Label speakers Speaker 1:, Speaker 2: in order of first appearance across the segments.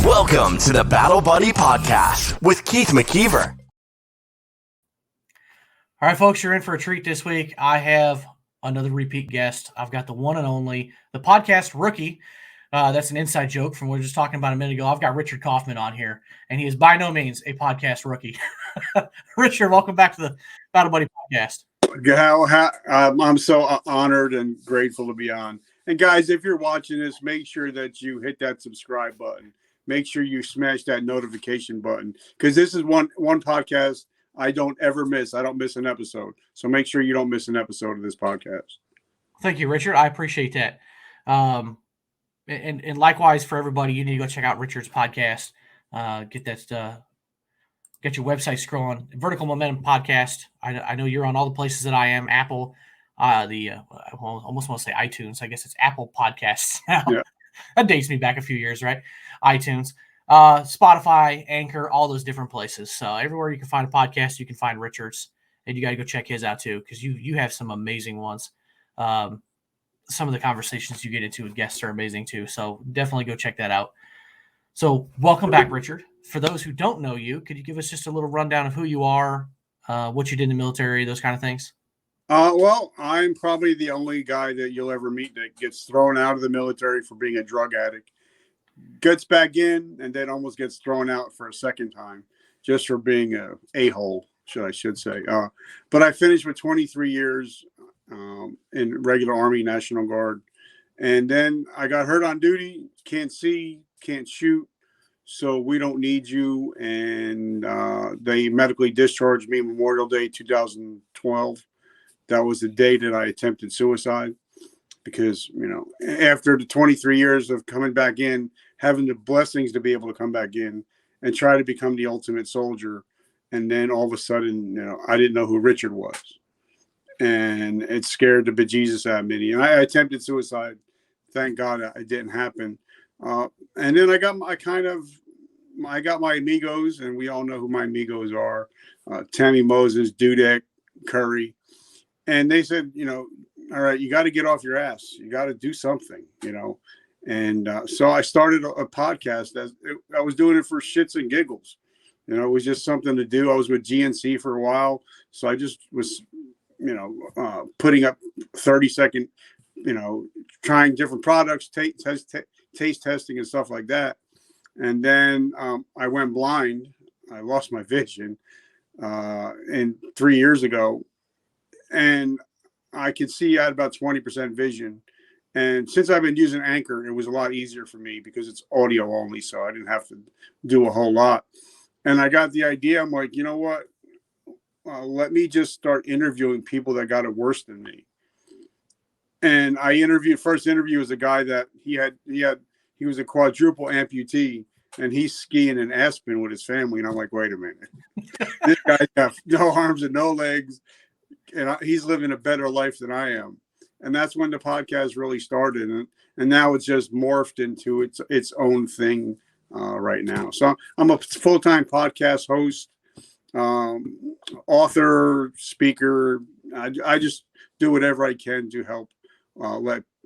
Speaker 1: Welcome to the Battle Buddy Podcast with Keith McKeever.
Speaker 2: All right, folks, you're in for a treat this week. I have another repeat guest. I've got the one and only, the podcast rookie. That's an inside joke from what we were just talking about a minute ago. I've got Richard Kaufman on here, and he is by no means a podcast rookie. Richard, welcome back to the Battle Buddy Podcast.
Speaker 3: I'm so honored and grateful to be on. And guys, if you're watching this, make sure that you hit that subscribe button. Make sure you smash that notification button, because this is one podcast I don't ever miss. I don't miss an episode. So make sure you don't miss an episode of this podcast.
Speaker 2: Thank you, Richard. I appreciate that. And likewise for everybody, you need to go check out Richard's podcast. Get your website scrolling. Vertical Momentum Podcast. I know you're on all the places that I am. Apple, I almost want to say iTunes. I guess it's Apple Podcasts now. Yeah. That dates me back a few years, right? iTunes, Spotify, Anchor, all those different places. So everywhere you can find a podcast, you can find Richard's, and you got to go check his out too, because you have some amazing ones. Some of the conversations you get into with guests are amazing too. So definitely go check that out. So welcome back, Richard. For those who don't know you, could you give us just a little rundown of who you are, what you did in the military, those kind of things?
Speaker 3: Well, I'm probably the only guy that you'll ever meet that gets thrown out of the military for being a drug addict, gets back in, and then almost gets thrown out for a second time just for being a-hole, I should say. But I finished with 23 years in regular Army National Guard. And then I got hurt on duty, can't see, can't shoot, so we don't need you. And they medically discharged me Memorial Day 2012. That was the day that I attempted suicide, because, after the 23 years of coming back in, having the blessings to be able to come back in and try to become the ultimate soldier. And then all of a sudden, I didn't know who Richard was. And it scared the bejesus out of me. And I attempted suicide. Thank God it didn't happen. And then I got my amigos, and we all know who my amigos are. Tammy Moses, Dudek, Curry. And they said, all right, you got to get off your ass. You got to do something, And so I started a podcast. I was doing it for shits and giggles. It was just something to do. I was with GNC for a while. So I just was, putting up 30-second, trying different products, taste testing and stuff like that. And then I went blind. I lost my vision and 3 years ago. And I could see I had about 20% vision. And since I've been using Anchor, it was a lot easier for me because it's audio only. So I didn't have to do a whole lot. And I got the idea. I'm like, you know what? Let me just start interviewing people that got it worse than me. And first interview was a guy that he was a quadruple amputee, and he's skiing in Aspen with his family. And I'm like, wait a minute, this guy's got no arms and no legs, and he's living a better life than I am. And that's when the podcast really started. And now it's just morphed into its own thing right now. So I'm a full-time podcast host, author, speaker. I just do whatever I can to help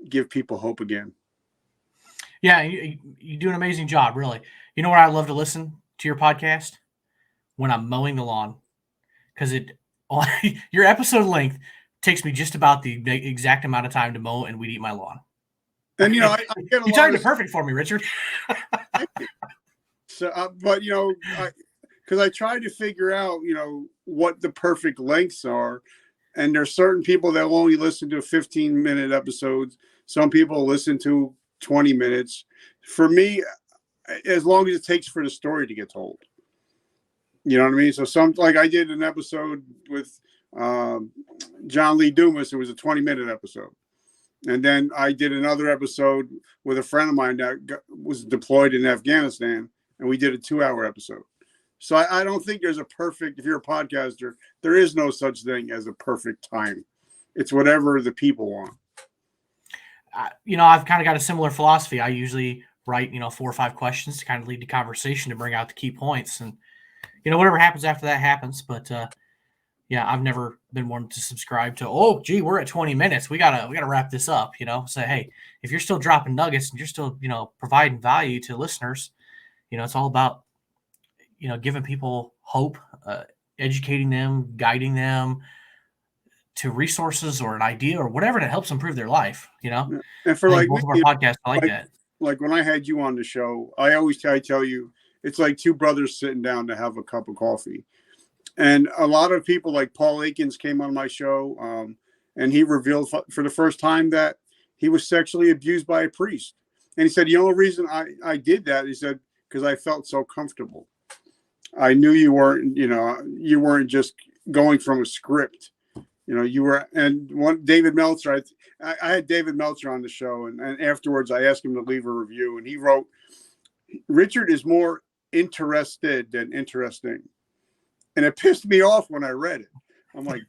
Speaker 3: give people hope again.
Speaker 2: Yeah, you do an amazing job, really. You know what I love to listen to your podcast? When I'm mowing the lawn, because your episode length takes me just about the exact amount of time to mow and weed eat my lawn.
Speaker 3: And I get a
Speaker 2: you timed it perfect for me, Richard.
Speaker 3: So, but because I tried to figure out, what the perfect lengths are, and there's certain people that will only listen to 15-minute episodes. Some people listen to 20 minutes. For me, as long as it takes for the story to get told. You know what I mean? So I did an episode with John Lee Dumas. It was a 20-minute episode. And then I did another episode with a friend of mine that was deployed in Afghanistan, and we did a 2-hour episode. So I don't think there's a perfect, if you're a podcaster, there is no such thing as a perfect time. It's whatever the people want.
Speaker 2: I've kind of got a similar philosophy. I usually write, 4 or 5 questions to kind of lead the conversation to bring out the key points. And, whatever happens after that happens. But, I've never been one to subscribe to, we're at 20 minutes. We gotta wrap this up, Say, hey, if you're still dropping nuggets and you're still, providing value to listeners, It's all about, giving people hope, educating them, guiding them to resources or an idea or whatever that helps improve their life.
Speaker 3: And for
Speaker 2: I think
Speaker 3: like
Speaker 2: both of our
Speaker 3: me,
Speaker 2: podcasts are like that.
Speaker 3: like when I had you on the show, I tell you, it's like two brothers sitting down to have a cup of coffee. And a lot of people like Paul Akins came on my show, and he revealed for the first time that he was sexually abused by a priest. And he said, the only reason I did that, he said, because I felt so comfortable. I knew you weren't just going from a script. You were, and David Meltzer, I had David Meltzer on the show, and afterwards I asked him to leave a review, and he wrote, Richard is more interested than interesting. And it pissed me off when I read it. I'm like,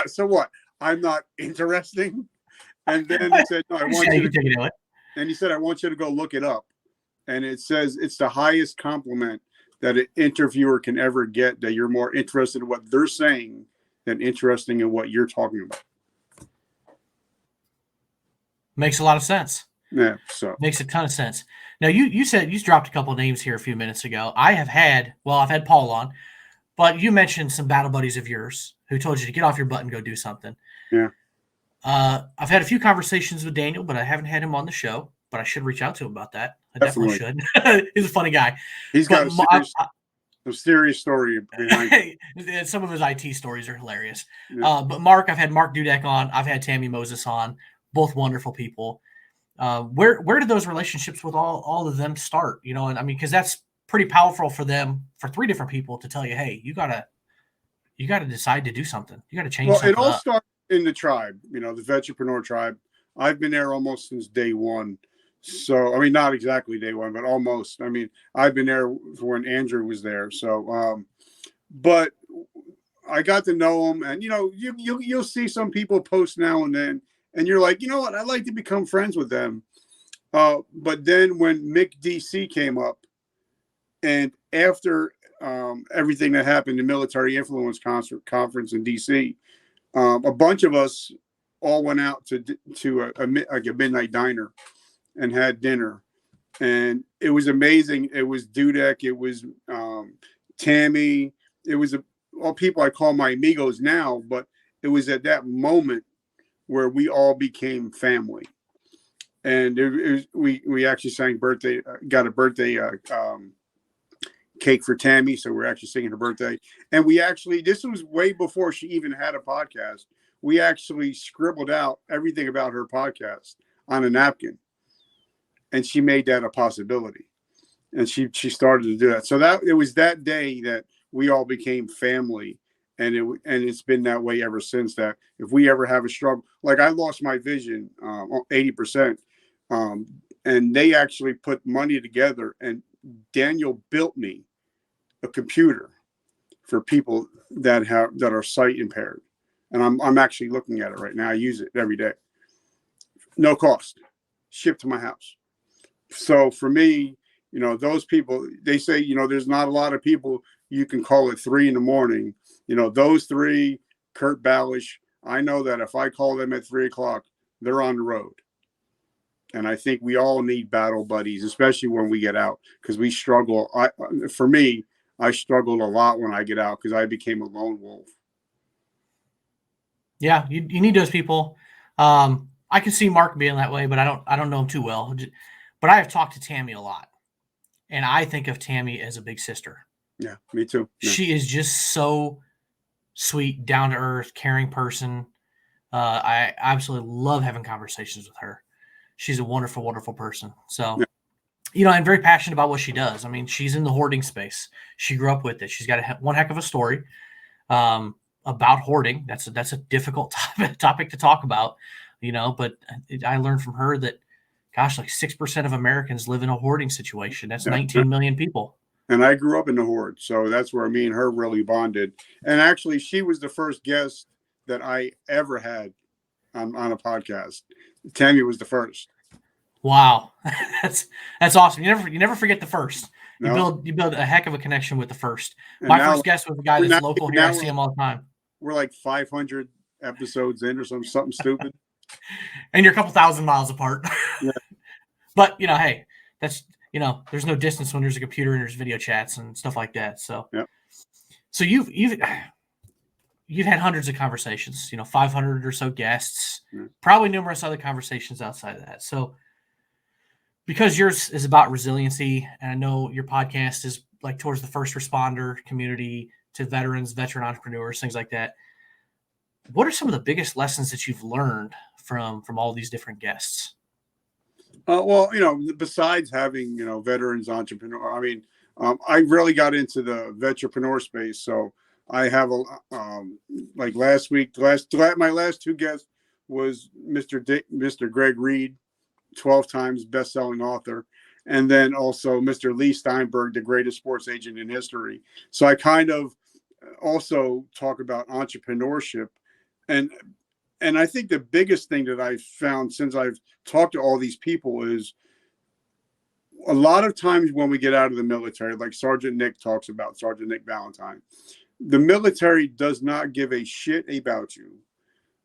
Speaker 3: so what? I'm not interesting. And then he said, no, I want you to do it. And he said, I want you to go look it up. And it says it's the highest compliment that an interviewer can ever get, that you're more interested in what they're saying than interesting in what you're talking about.
Speaker 2: Makes a lot of sense.
Speaker 3: Yeah, so
Speaker 2: makes a ton of sense. Now, you said you dropped a couple of names here a few minutes ago. I've had Paul on, but you mentioned some battle buddies of yours who told you to get off your butt and go do something.
Speaker 3: Yeah.
Speaker 2: I've had a few conversations with Daniel, but I haven't had him on the show. But I should reach out to him about that. I definitely should. He's a funny guy.
Speaker 3: He's got a serious story behind
Speaker 2: him. Some of his IT stories are hilarious.
Speaker 3: Yeah.
Speaker 2: But Mark, I've had Mark Dudek on. I've had Tammy Moses on. Both wonderful people. Where did those relationships with all of them start? And I mean, because that's pretty powerful for them, for three different people to tell you, hey, you gotta decide to do something. You gotta change.
Speaker 3: Well, it all started in the tribe, the Vetrepreneur tribe. I've been there almost since day one. So, I mean, not exactly day one, but almost. I mean, I've been there when Andrew was there. So, but I got to know him, and you'll see some people post now and then, and you're like, you know what, I'd like to become friends with them. But then when Mick DC came up, and after everything that happened, the Military Influence Conference in DC, a bunch of us all went out to a midnight diner and had dinner, and it was amazing. It was Dudek, it was Tammy, it was all people I call my amigos now, but it was at that moment where we all became family. And we actually sang got a birthday cake for Tammy, so we're actually singing her birthday. And this was way before she even had a podcast. We actually scribbled out everything about her podcast on a napkin, and she made that a possibility. And she started to do that. So it was that day that we all became family, and it's been that way ever since. That if we ever have a struggle, like I lost my vision 80%, and they actually put money together, and Daniel built me a computer for people that are sight impaired, and I'm actually looking at it right now. I use it every day, no cost, shipped to my house. So for me, those people, they say, there's not a lot of people you can call at 3 a.m. Those three, Kurt Balish, I know that if I call them at 3 o'clock, they're on the road. And I think we all need battle buddies, especially when we get out, because we struggle. For me, I struggled a lot when I get out because I became a lone wolf.
Speaker 2: Yeah, you need those people. I can see Mark being that way, but I don't know him too well. But I have talked to Tammy a lot, and I think of Tammy as a big sister.
Speaker 3: Yeah, me too. Yeah.
Speaker 2: She is just so sweet, down to earth, caring person. I absolutely love having conversations with her. She's a wonderful, wonderful person. So, I'm very passionate about what she does. I mean, she's in the hoarding space. She grew up with it. She's got one heck of a story about hoarding. That's a difficult topic to talk about, but I learned from her that, gosh, like 6% of Americans live in a hoarding situation. That's 19 million people.
Speaker 3: And I grew up in the Horde, so that's where me and her really bonded. And actually, she was the first guest that I ever had on a podcast. Tammy was the first.
Speaker 2: Wow, that's awesome. You never forget the first.
Speaker 3: No.
Speaker 2: You build a heck of a connection with the first.
Speaker 3: And
Speaker 2: My first guest was a guy that's local here. I see him all the time.
Speaker 3: We're like 500 episodes in or something stupid.
Speaker 2: And you're a couple thousand miles apart.
Speaker 3: Yeah.
Speaker 2: But hey, that's there's no distance when there's a computer and there's video chats and stuff like that. So,
Speaker 3: Yep.
Speaker 2: So you've had hundreds of conversations, 500 or so guests, probably numerous other conversations outside of that. So because yours is about resiliency, and I know your podcast is like towards the first responder community, to veterans, veteran entrepreneurs, things like that. What are some of the biggest lessons that you've learned from all these different guests?
Speaker 3: Well, besides having, veterans entrepreneur, I really got into the vetrepreneur space. So I have like last week, my last two guests was Mr. Greg Reed, 12 times best-selling author, and then also Mr. Lee Steinberg, the greatest sports agent in history. So I kind of also talk about entrepreneurship, and I think the biggest thing that I've found since I've talked to all these people is a lot of times when we get out of the military, like Sergeant Nick talks about, Sergeant Nick Valentine, the military does not give a shit about you.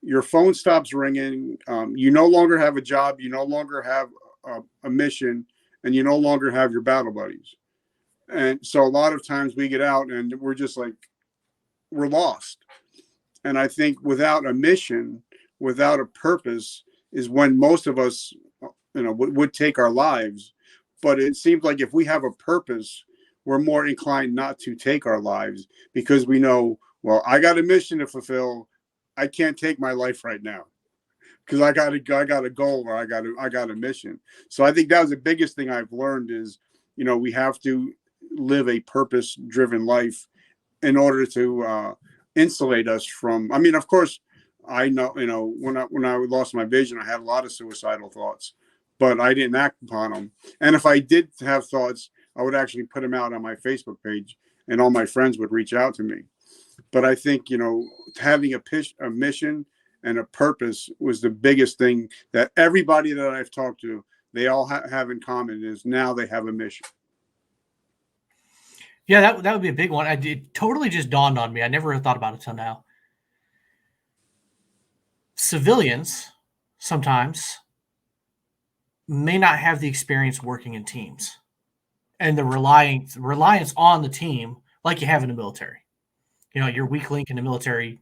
Speaker 3: Your phone stops ringing. You no longer have a job. You no longer have a mission, and you no longer have your battle buddies. And so a lot of times we get out and we're just like, we're lost. And I think without a mission, without a purpose, is when most of us, would take our lives. But it seems like if we have a purpose, we're more inclined not to take our lives because we know, well, I got a mission to fulfill. I can't take my life right now because I got a goal or I got a mission. So I think that was the biggest thing I've learned is, we have to live a purpose-driven life in order to insulate us from. Of course, I know, when I lost my vision, I had a lot of suicidal thoughts, but I didn't act upon them. And if I did have thoughts, I would actually put them out on my Facebook page, and all my friends would reach out to me. But I think, having a mission and a purpose was the biggest thing that everybody that I've talked to, they all have in common is now they have a mission.
Speaker 2: Yeah, that would be a big one. It totally just dawned on me. I never thought about it till now. Civilians sometimes may not have the experience working in teams and the reliance on the team like you have in the military. Your weak link in the military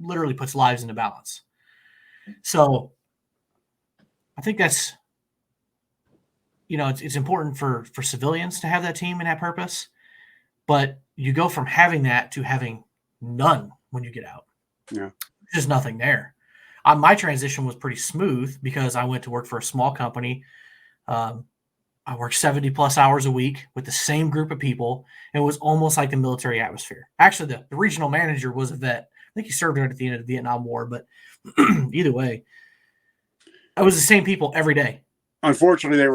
Speaker 2: literally puts lives into balance. So I think that's, it's important for civilians to have that team and that purpose, but you go from having that to having none when you get out.
Speaker 3: Yeah.
Speaker 2: There's nothing there. My transition was pretty smooth because I went to work for a small company. I worked 70 plus hours a week with the same group of people. It was almost like the military atmosphere. Actually, the regional manager was a vet. I think he served at the end of the Vietnam War, but either way, it was the same people every day.
Speaker 3: Unfortunately, they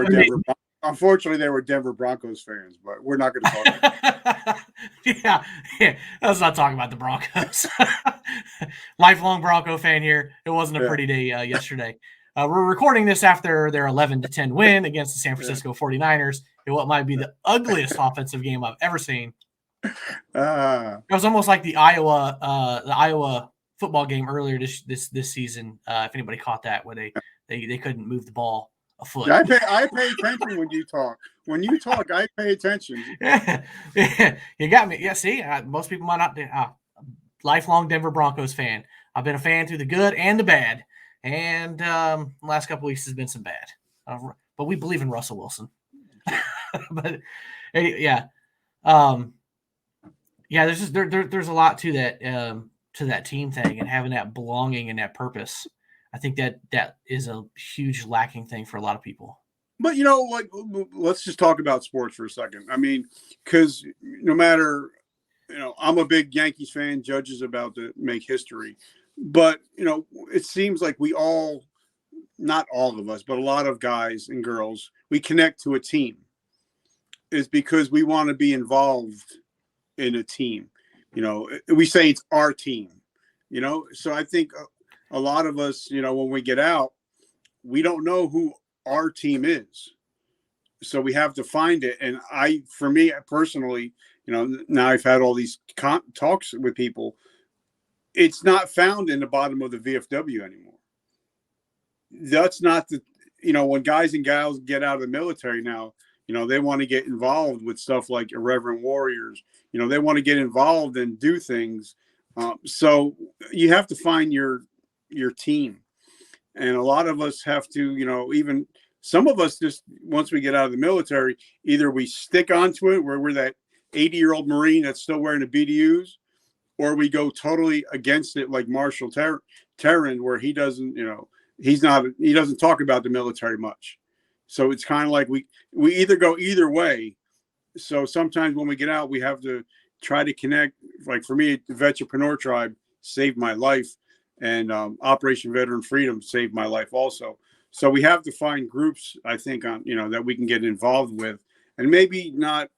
Speaker 3: were Denver Broncos fans, but we're not going to talk about
Speaker 2: it. Yeah. Let's not talk about the Broncos. Lifelong Bronco fan here. It wasn't a pretty day yesterday. We're recording this after their 11-10 win against the San Francisco 49ers in what might be the ugliest offensive game I've ever seen. It was almost like the Iowa football game earlier this season. If anybody caught that, where they couldn't move the ball a foot.
Speaker 3: Yeah, I pay attention when you talk. When you talk, I pay attention.
Speaker 2: Yeah, you got me. Yeah, see, most people might not be. Lifelong Denver Broncos fan. I've been a fan through the good and the bad. And the last couple of weeks has been some bad. But we believe in Russell Wilson. But yeah. There's a lot to that team thing and having that belonging and that purpose. I think that is a huge lacking thing for a lot of people.
Speaker 3: But let's just talk about sports for a second. Because no matter, I'm a big Yankees fan. Judge is about to make history, but it seems like we all, not all of us, but a lot of guys and girls, we connect to a team. Is because we want to be involved in a team. We say it's our team. So I think a lot of us, when we get out, we don't know who our team is. So we have to find it. And for me personally, now I've had all these talks with people. It's not found in the bottom of the VFW anymore. That's not when guys and gals get out of the military now, They want to get involved with stuff like Irreverent Warriors. They want to get involved and do things. So you have to find your team. And a lot of us have to, even some of us, just once we get out of the military, either we stick onto it where we're that 80-year-old Marine that's still wearing the BDUs, or we go totally against it like Marshall Terran, where he doesn't, he doesn't talk about the military much. So it's kind of like we either go either way. So sometimes when we get out, we have to try to connect. Like for me, the Veteranpreneur Tribe saved my life, and Operation Veteran Freedom saved my life also. So we have to find groups, I think, that we can get involved with, and maybe not,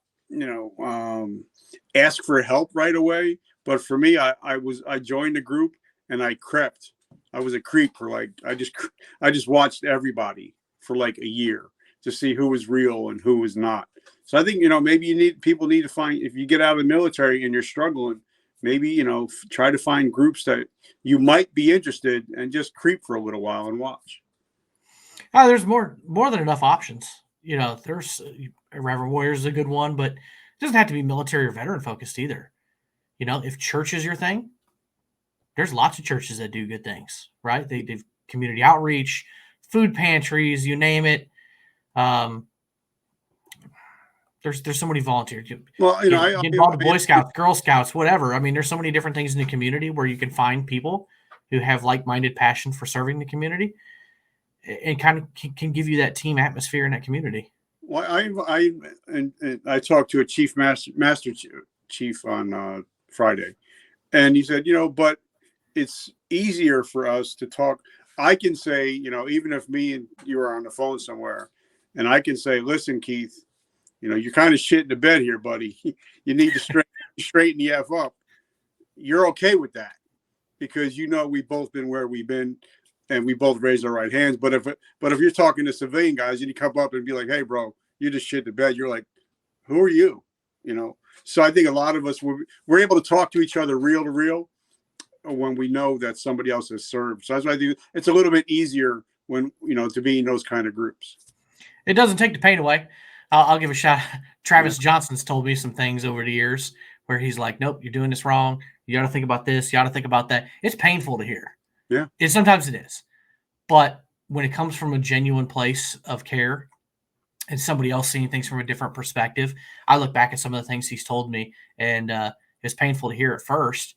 Speaker 3: ask for help right away. But for me, I joined a group and I crept. I was a creep for I just watched everybody for like a year to see who was real and who was not. So I think, maybe people need to find, if you get out of the military and you're struggling, maybe, try to find groups that you might be interested and just creep for a little while and watch.
Speaker 2: There's more than enough options. There's Irreverent Warriors is a good one, but it doesn't have to be military or veteran focused either. If church is your thing, there's lots of churches that do good things, right? They do community outreach, food pantries, you name it. There's so many volunteers.
Speaker 3: Well,
Speaker 2: get involved with Boy Scouts, Girl Scouts, whatever. I mean, there's so many different things in the community where you can find people who have like-minded passion for serving the community, and kind of can give you that team atmosphere in that community.
Speaker 3: Well, I talked to a chief master chief on Friday, and he said, but it's easier for us to talk. I can say, even if me and you are on the phone somewhere, and I can say, listen, Keith, you're kind of shit in the bed here, buddy. You need to straighten the F up. You're okay with that because we've both been where we've been, and we both raised our right hands. But if you're talking to civilian guys and you come up and be like, hey, bro, you just shit the bed, you're like, who are you? So I think a lot of us we're able to talk to each other real to real when we know that somebody else has served. So that's why I think it's a little bit easier when to be in those kind of groups.
Speaker 2: It doesn't take the pain away. I'll give a shout. Travis Johnson's told me some things over the years where he's like, nope, you're doing this wrong. You got to think about this. You got to think about that. It's painful to hear.
Speaker 3: Yeah.
Speaker 2: Sometimes it is. But when it comes from a genuine place of care and somebody else seeing things from a different perspective, I look back at some of the things he's told me, and it's painful to hear at first,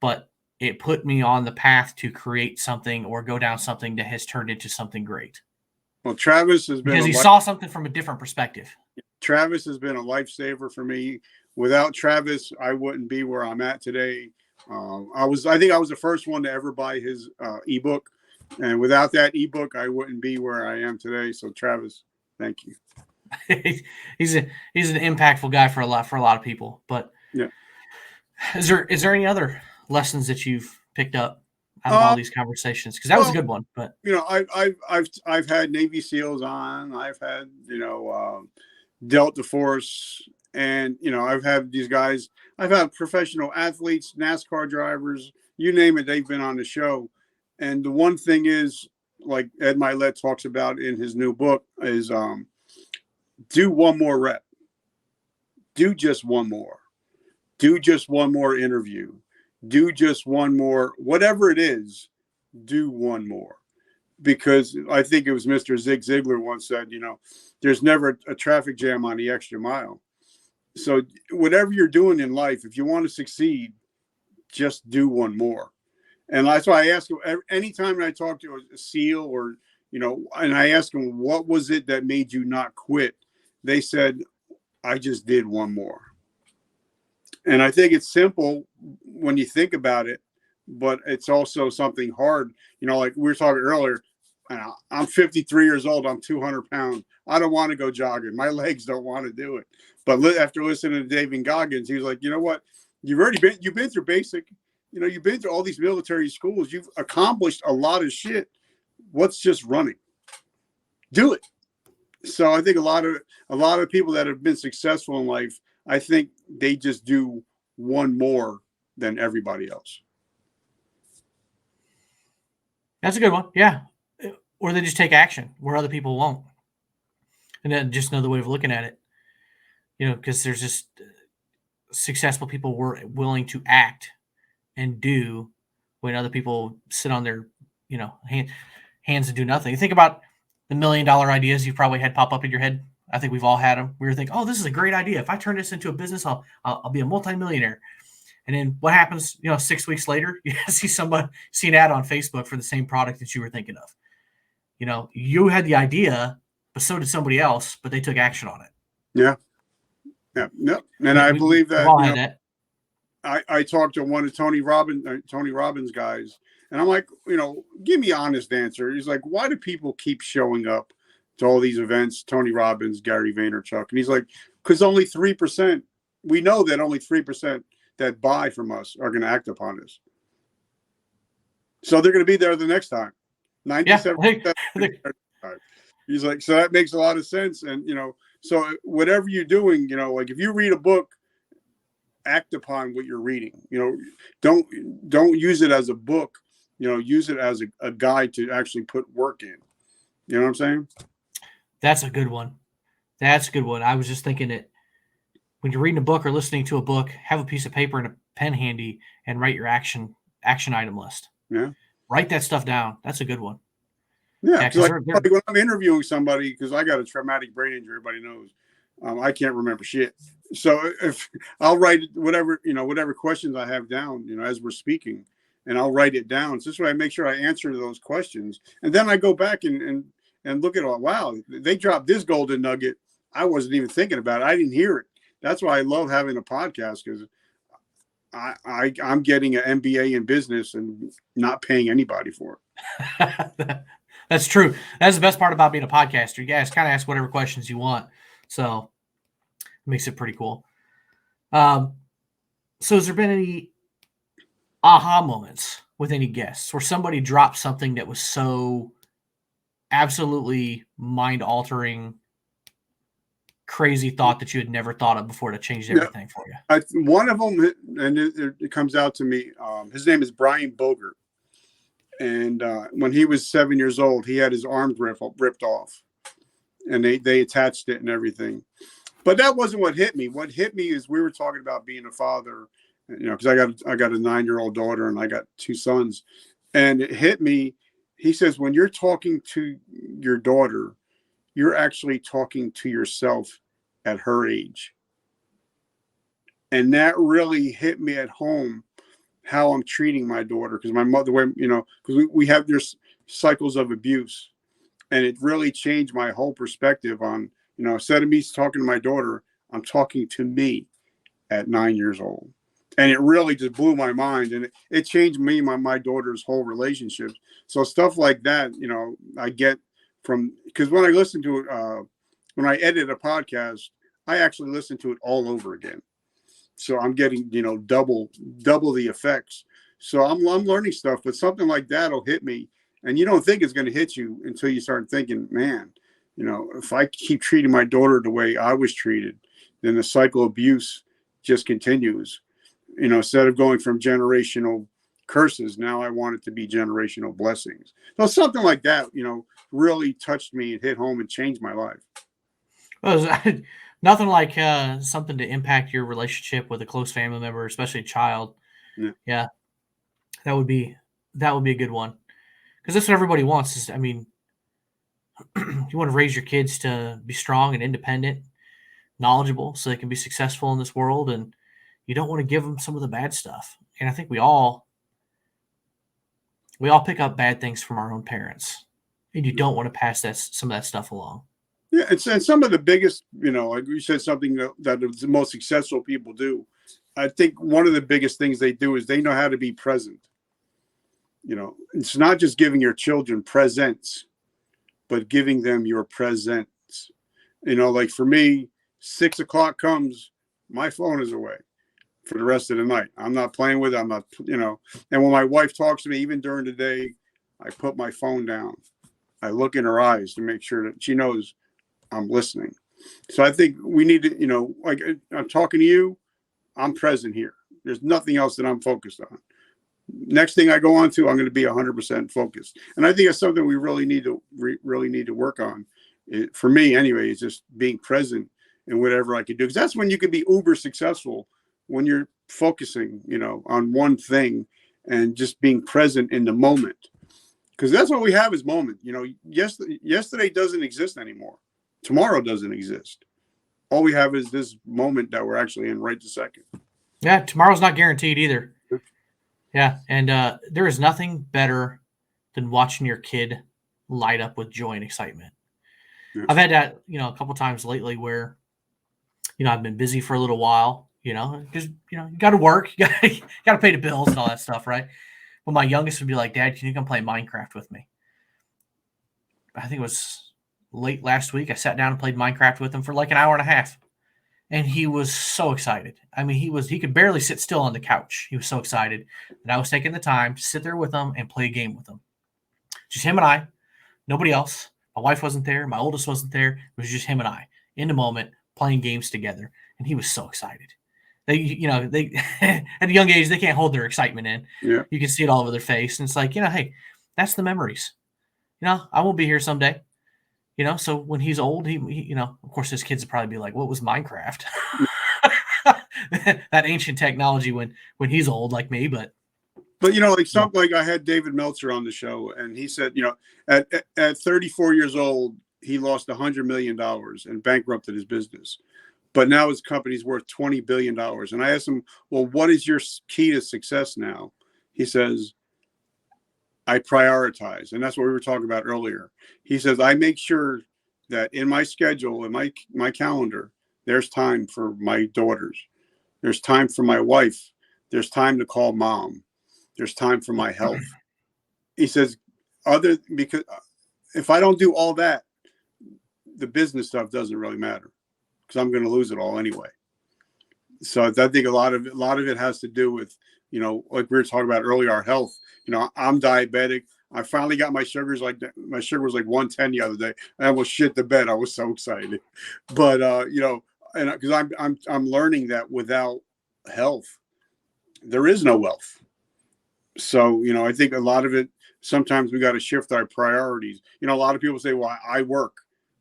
Speaker 2: but it put me on the path to create something or go down something that has turned into something great.
Speaker 3: Well, Travis has been
Speaker 2: because he saw something from a different perspective.
Speaker 3: Travis has been a lifesaver for me. Without Travis, I wouldn't be where I'm at today. I think I was the first one to ever buy his ebook, and without that ebook, I wouldn't be where I am today. So, Travis, thank you.
Speaker 2: He's an impactful guy for a lot of people. But
Speaker 3: yeah,
Speaker 2: is there any other lessons that you've picked up out of all these conversations? Because that was a good one. But
Speaker 3: I've had Navy SEALs on. I've had Delta Force, and I've had these guys. I've had professional athletes, NASCAR drivers, you name it. They've been on the show. And the one thing is, like Ed Milet talks about in his new book, is do one more rep. Do just one more. Do just one more interview. Do just one more, whatever it is, do one more. Because I think it was Mr. Zig Ziglar once said, there's never a traffic jam on the extra mile. So whatever you're doing in life, if you want to succeed, just do one more. And that's why I ask him anytime I talk to a SEAL or, and I ask them, what was it that made you not quit? They said, I just did one more. And I think it's simple when you think about it, but it's also something hard. Like we were talking earlier, I'm 53 years old. I'm 200 pounds. I don't want to go jogging. My legs don't want to do it. But after listening to David Goggins, he was like, you know what? You've been through basic, you've been through all these military schools. You've accomplished a lot of shit. What's just running? Do it. So I think a lot of people that have been successful in life, I think they just do one more than everybody else. That's
Speaker 2: a good one. Yeah. Or they just take action where other people won't. And then just another way of looking at it, because there's just successful people were willing to act and do when other people sit on their, hands and do nothing. You think about the $1 million ideas you probably had pop up in your head. I think we've all had them. We were thinking, oh, this is a great idea. If I turn this into a business, I'll be a multimillionaire. And then what happens, 6 weeks later, you see an ad on Facebook for the same product that you were thinking of. You had the idea, but so did somebody else, but they took action on it.
Speaker 3: Yeah. No. And I believe that, I talked to one of Tony Robbins guys, and I'm like, give me an honest answer. He's like, why do people keep showing up to all these events? Tony Robbins, Gary Vaynerchuk. And he's like, because only 3%, we know that only 3% that buy from us are going to act upon this. So they're going to be there the next time. 97%. He's like, so that makes a lot of sense. And, so whatever you're doing, like if you read a book, act upon what you're reading. Don't use it as a book. Use it as a guide to actually put work in. You know what I'm saying?
Speaker 2: That's a good one. I was just thinking that when you're reading a book or listening to a book, have a piece of paper and a pen handy and write your action item list.
Speaker 3: Yeah.
Speaker 2: Write that stuff down. That's a good one.
Speaker 3: Yeah. Like when I'm interviewing somebody, because I got a traumatic brain injury, everybody knows, I can't remember shit. So if I'll write whatever questions I have down, as we're speaking, and I'll write it down. So this way I make sure I answer those questions. And then I go back and look at it. Wow, they dropped this golden nugget. I wasn't even thinking about it. I didn't hear it. That's why I love having a podcast, because I'm getting an MBA in business and not paying anybody for
Speaker 2: it. That's true. That's the best part about being a podcaster. You guys kind of ask whatever questions you want. So it makes it pretty cool. So has there been any aha moments with any guests where somebody dropped something that was so absolutely mind-altering, crazy thought that you had never thought of before that changed everything for you?
Speaker 3: One of them, and it comes out to me, his name is Brian Bogert. And when he was 7 years old, he had his arms ripped off, and they attached it and everything. But that wasn't what hit me. What hit me is we were talking about being a father, because I got a 9-year-old daughter and I got 2 sons, and it hit me. He says, when you're talking to your daughter, you're actually talking to yourself at her age. And that really hit me at home, how I'm treating my daughter, because my mother, because we have there's cycles of abuse, and it really changed my whole perspective on, instead of me talking to my daughter, I'm talking to me at 9 years old. And it really just blew my mind, and it changed me, my daughter's whole relationship. So stuff like that, I get from, because when I listen to it, when I edit a podcast, I actually listen to it all over again. So I'm getting, double the effects. So I'm learning stuff, but something like that will hit me, and you don't think it's going to hit you until you start thinking, man, if I keep treating my daughter the way I was treated, then the cycle of abuse just continues. Instead of going from generational curses, now I want it to be generational blessings. So something like that, really touched me and hit home and changed my life.
Speaker 2: Well, nothing like something to impact your relationship with a close family member, especially a child. Yeah, that would be a good one, because that's what everybody wants. You want to raise your kids to be strong and independent, knowledgeable, so they can be successful in this world, and you don't want to give them some of the bad stuff. And I think we all pick up bad things from our own parents, and you don't want to pass some of that stuff along.
Speaker 3: Yeah, and some of the biggest, like you said, something that the most successful people do. I think one of the biggest things they do is they know how to be present. It's not just giving your children presents, but giving them your presence. Like for me, 6 o'clock comes, my phone is away for the rest of the night. I'm not playing with it. I'm not, and when my wife talks to me, even during the day, I put my phone down. I look in her eyes to make sure that she knows I'm listening. So I think we need to, like I'm talking to you, I'm present here. There's nothing else that I'm focused on. Next thing I go on to, I'm going to be 100% focused. And I think it's something we really need to work on. for me anyway, is just being present in whatever I could do. Because that's when you can be uber successful, when you're focusing, on one thing and just being present in the moment. Because that's what we have is moment. Yesterday doesn't exist anymore. Tomorrow doesn't exist. All we have is this moment that we're actually in right this second.
Speaker 2: Yeah, tomorrow's not guaranteed either. Yeah, and there is nothing better than watching your kid light up with joy and excitement. Yeah. I've had that, a couple times lately where, I've been busy for a little while, because, you got to work, you got to pay the bills and all that stuff, right? But my youngest would be like, Dad, can you come play Minecraft with me? I think it was late last week. I sat down and played Minecraft with him for like an hour and a half. And he was so excited. I mean, he could barely sit still on the couch. He was so excited that I was taking the time to sit there with him and play a game with him. Just him and I, nobody else. My wife wasn't there. My oldest wasn't there. It was just him and I in the moment playing games together. And he was so excited. They at a young age, they can't hold their excitement in.
Speaker 3: Yeah.
Speaker 2: You can see it all over their face. And it's like, hey, that's the memories. I won't be here someday. So when he's old, he of course, his kids would probably be like, what was Minecraft? That ancient technology when he's old like me, but
Speaker 3: like I had David Meltzer on the show, and he said, at 34 years old, he lost $100 million and bankrupted his business. But now his company's worth $20 billion. And I asked him, well, what is your key to success now? He says, I prioritize. And that's what we were talking about earlier. He says, I make sure that in my schedule, in my calendar, there's time for my daughters. There's time for my wife. There's time to call mom. There's time for my health. He says, because if I don't do all that, the business stuff doesn't really matter because I'm going to lose it all anyway. So I think a lot of it has to do with, like we were talking about earlier, our health. I'm diabetic. I finally got my sugars my sugar was like 110 the other day. I almost shit the bed. I was so excited. But and because I'm learning that without health, there is no wealth. So I think a lot of it. Sometimes we got to shift our priorities. A lot of people say, "Well, I work."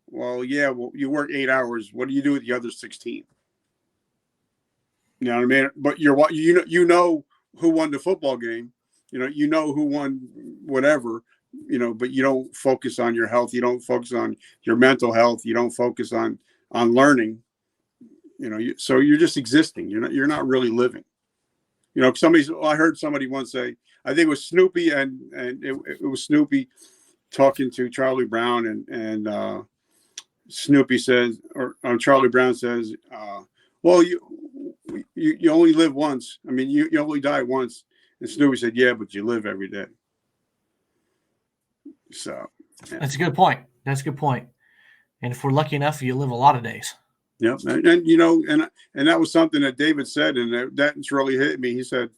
Speaker 3: Well, yeah. Well, you work 8 hours. What do you do with the other 16? You know what I mean? But you know who won the football game. You know who won whatever, but you don't focus on your health. You don't focus on your mental health. You don't focus on learning, so you're just existing. You're not really living. I heard somebody once say, I think it was Snoopy and it was Snoopy talking to Charlie Brown and Snoopy says, or Charlie Brown says, well, you only live once. I mean, you only die once. And Snoopy said, yeah, but you live every day. So
Speaker 2: yeah. That's a good point. And if we're lucky enough, you live a lot of days.
Speaker 3: Yep. And that was something that David said, and that's really hit me. He said,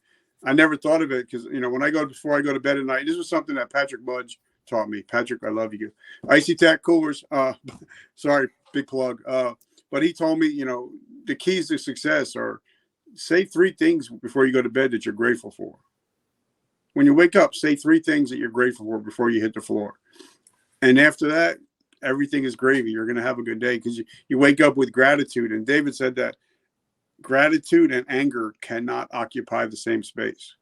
Speaker 3: I never thought of it because, before I go to bed at night, this was something that Patrick Mudge taught me. Patrick, I love you. Icy Tack Coolers. Sorry, big plug. But he told me, the keys to success are say 3 things before you go to bed that you're grateful for. When you wake up, say 3 things that you're grateful for before you hit the floor. And after that, everything is gravy. You're going to have a good day because you wake up with gratitude. And David said that gratitude and anger cannot occupy the same space.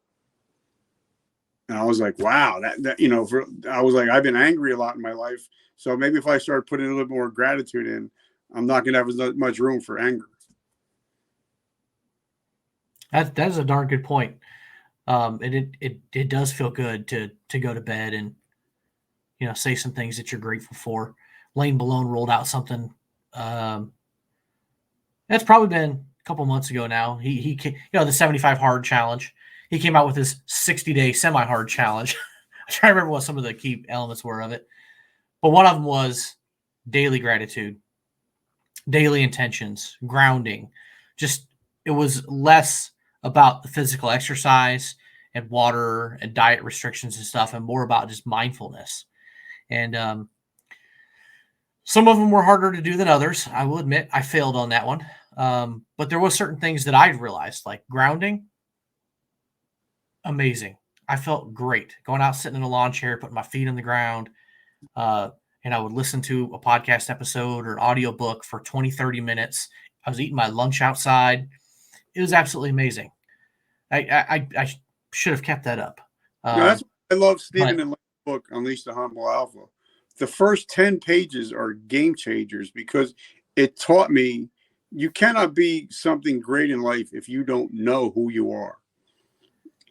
Speaker 3: And I was like, wow, I was like, I've been angry a lot in my life. So maybe if I start putting a little more gratitude in, I'm not going to have as much room for anger.
Speaker 2: That is a darn good point. And it does feel good to go to bed and, say some things that you're grateful for. Lane Balone rolled out something. That's probably been a couple months ago now. He the 75 hard challenge. He came out with his 60-day semi-hard challenge. I try to remember what some of the key elements were of it. But one of them was daily gratitude, daily intentions, grounding. Just it was less about the physical exercise and water and diet restrictions and stuff, and more about just mindfulness. And some of them were harder to do than others. I will admit I failed on that one. But there was certain things that I realized, like grounding, amazing. I felt great going out, sitting in a lawn chair, putting my feet on the ground, and and I would listen to a podcast episode or audiobook for 20, 30 minutes. I was eating my lunch outside. It was absolutely amazing. I should have kept that up.
Speaker 3: That's why I love Stephen
Speaker 2: but-
Speaker 3: and Larry's book, Unleash the Humble Alpha. The first 10 pages are game changers because it taught me you cannot be something great in life if you don't know who you are.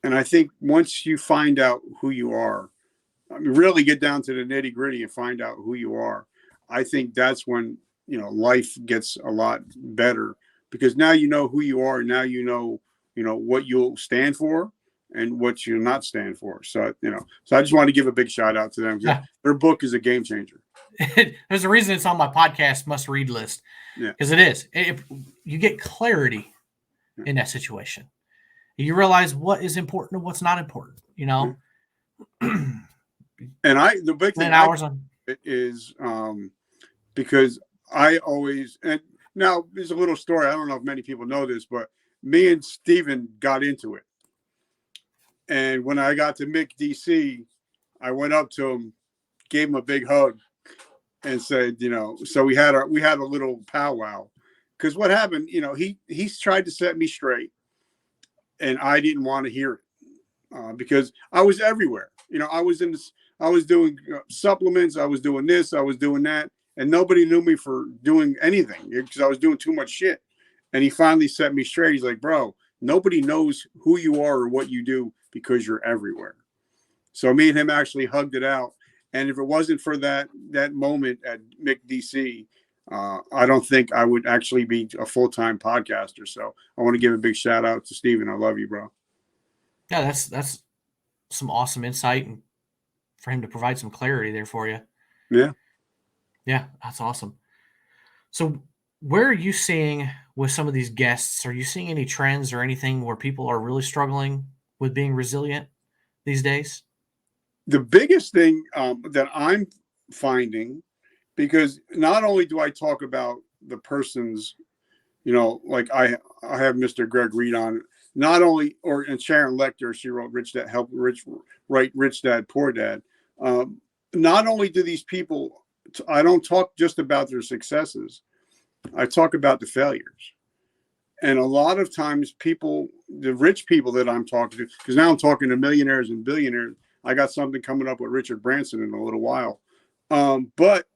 Speaker 3: And I think once you find out who you are, I mean, really get down to the nitty gritty and find out who you are, I think that's when, you know, life gets a lot better because now you know who you are. And now you know what you'll stand for and what you'll not stand for. So, so I just want to give a big shout out to them.
Speaker 2: Yeah.
Speaker 3: Their book is a game changer.
Speaker 2: There's a reason it's on my podcast must read list.
Speaker 3: Yeah.
Speaker 2: Because it is. You get clarity in that situation. You realize what is important and what's not important,
Speaker 3: And the big thing is because I always, and now there's a little story. I don't know if many people know this, but me and Steven got into it. And when I got to Mick DC, I went up to him, gave him a big hug and said, so we had a little powwow because what happened, he's tried to set me straight and I didn't want to hear it because I was everywhere. I was doing supplements. I was doing this, I was doing that. And nobody knew me for doing anything because I was doing too much shit. And he finally set me straight. He's like, bro, nobody knows who you are or what you do because you're everywhere. So me and him actually hugged it out. And if it wasn't for that moment at Mick DC, I don't think I would actually be a full-time podcaster. So I want to give a big shout out to Steven. I love you, bro.
Speaker 2: Yeah, that's some awesome insight and for him to provide some clarity there for you.
Speaker 3: Yeah.
Speaker 2: Yeah, that's awesome. So where are you seeing with some of these guests? Are you seeing any trends or anything where people are really struggling with being resilient these days?
Speaker 3: The biggest thing that I'm finding, because not only do I talk about the person's, like I have Mr. Greg Reed on, not only, and Sharon Lecter, she wrote write Rich Dad, Poor Dad. Not only do these people, I don't talk just about their successes. I talk about the failures. And a lot of times the rich people that I'm talking to, because now I'm talking to millionaires and billionaires. I got something coming up with Richard Branson in a little while. But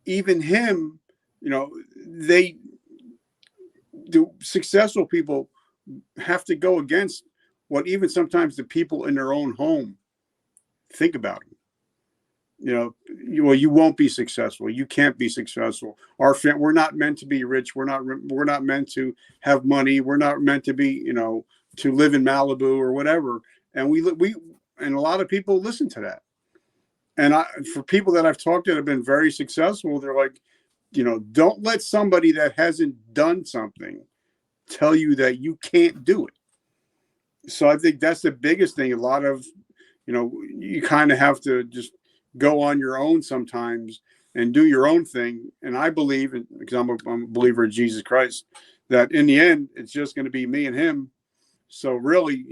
Speaker 3: even him, the successful people have to go against what even sometimes the people in their own home think about him. You won't be successful. You can't be successful. We're not meant to be rich. We're not meant to have money. We're not meant to be, to live in Malibu or whatever. And and a lot of people listen to that. And for people that I've talked to that have been very successful, they're like, don't let somebody that hasn't done something tell you that you can't do it. So I think that's the biggest thing. A lot of, you kind of have to just go on your own sometimes and do your own thing. And I believe, because I'm a believer in Jesus Christ, that in the end, it's just going to be me and him. So really,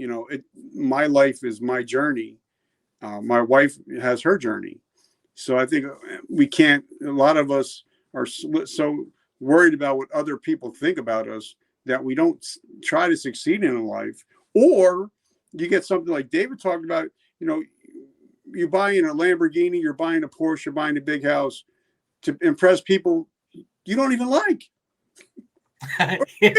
Speaker 3: my life is my journey. My wife has her journey. So I think a lot of us are so worried about what other people think about us that we don't try to succeed in life. Or you get something like David talked about, you're buying a Lamborghini, you're buying a Porsche, you're buying a big house to impress people you don't even like. You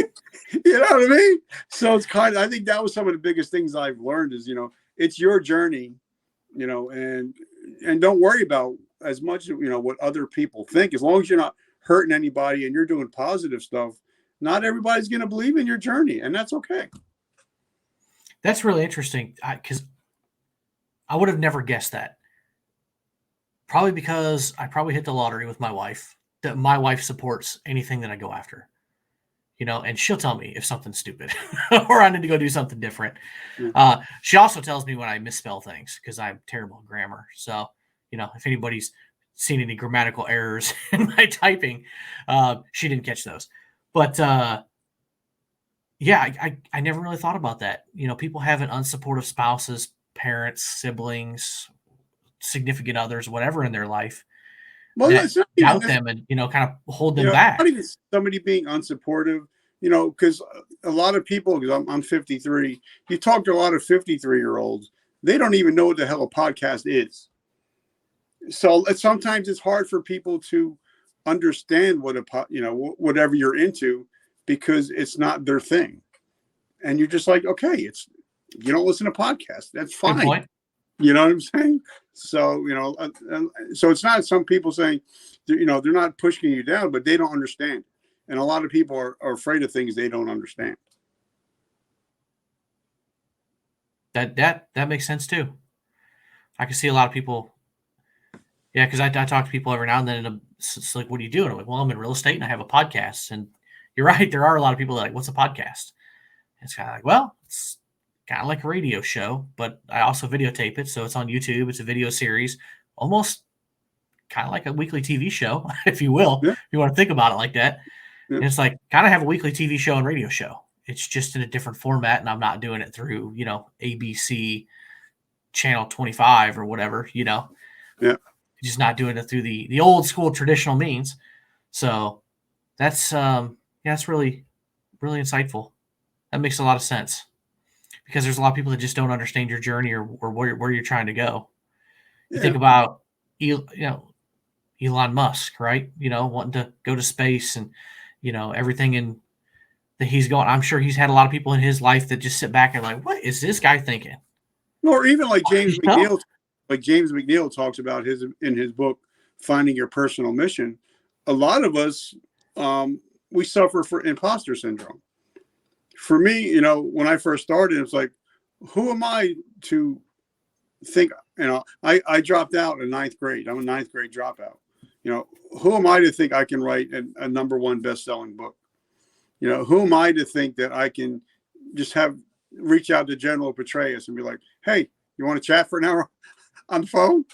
Speaker 3: know what I mean? So it's I think that was some of the biggest things I've learned is, it's your journey, and don't worry about as much, what other people think. As long as you're not hurting anybody and you're doing positive stuff, not everybody's going to believe in your journey, and that's okay.
Speaker 2: That's really interesting because I would have never guessed that. Probably because I probably hit the lottery with my wife, that my wife supports anything that I go after, and she'll tell me if something's stupid or I need to go do something different. Mm-hmm. She also tells me when I misspell things because I'm terrible at grammar. So, if anybody's seen any grammatical errors in my typing, she didn't catch those. But yeah, I never really thought about that. People having unsupportive spouses, parents, siblings, significant others, whatever in their life.
Speaker 3: Well,
Speaker 2: that
Speaker 3: it's not even
Speaker 2: doubt
Speaker 3: this.
Speaker 2: them and, kind of hold
Speaker 3: You
Speaker 2: them
Speaker 3: know,
Speaker 2: back.
Speaker 3: not even somebody being unsupportive. Because a lot of people, because I'm 53, you talk to a lot of 53-year-olds, they don't even know what the hell a podcast is. So sometimes it's hard for people to understand what whatever you're into, because it's not their thing. And you're just like, okay, you don't listen to podcasts. That's
Speaker 2: Good
Speaker 3: fine.
Speaker 2: point.
Speaker 3: You know what I'm saying? So, so it's not some people saying, they're not pushing you down, but they don't understand. And a lot of people are afraid of things they don't understand.
Speaker 2: That makes sense too. I can see a lot of people. Yeah, because I talk to people every now and then, and it's like, what do you do? And I'm like, well, I'm in real estate and I have a podcast. And you're right, there are a lot of people that are like, what's a podcast? And it's kind of like, well, it's kind of like a radio show, but I also videotape it, so it's on YouTube. It's a video series, almost kind of like a weekly TV show, if you will,
Speaker 3: Yeah.
Speaker 2: if you want to think about it like that.
Speaker 3: Yeah.
Speaker 2: And it's like kind of have a weekly TV show and radio show. It's just in a different format, and I'm not doing it through, ABC channel 25 or whatever,
Speaker 3: Yeah.
Speaker 2: just not doing it through the old school traditional means. So that's that's really, really insightful. That makes a lot of sense, because there's a lot of people that just don't understand your journey or where you're trying to go. You think about Elon Musk, right? Wanting to go to space and everything in that he's going. I'm sure he's had a lot of people in his life that just sit back and like, what is this guy thinking?
Speaker 3: Or even like James
Speaker 2: You know?
Speaker 3: McNeil, James McNeil talks about in his book, Finding Your Personal Mission. A lot of us, we suffer for imposter syndrome. For me, when I first started, it's like, who am I to think, I dropped out in ninth grade. I'm a ninth grade dropout. Who am I to think I can write a number one best-selling book? Who am I to think that I can just reach out to General Petraeus and be like, hey, you want to chat for an hour on the phone?